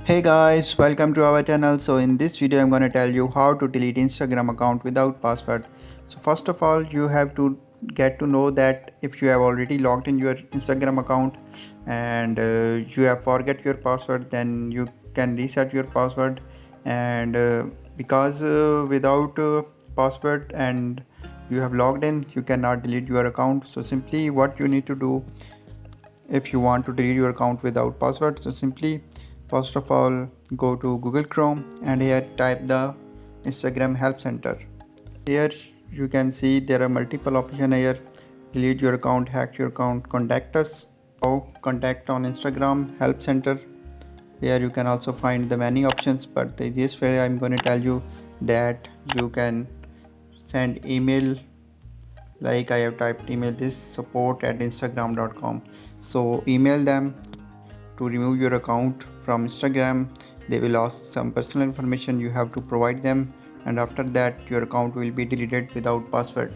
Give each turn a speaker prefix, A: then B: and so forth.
A: Hey guys, welcome to our channel. So in this video I'm going to tell you how to delete Instagram account without password. So first of all, you have to get to know that if you have already logged in your Instagram account and you have forget your password, then you can reset your password. And because without password and you have logged in, you cannot delete your account. So simply what you need to do, if you want to delete your account without password, so simply first of all go to Google Chrome and here type the Instagram help center. Here you can see there are multiple options here: delete your account, hack your account, contact us, or contact on Instagram help center. Here you can also find the many options, but the easiest way I'm going to tell you that you can send email. Like I have typed email this support@instagram.com. So email them to remove your account from Instagram. They will ask some personal information, you have to provide them, and after that your account will be deleted without password.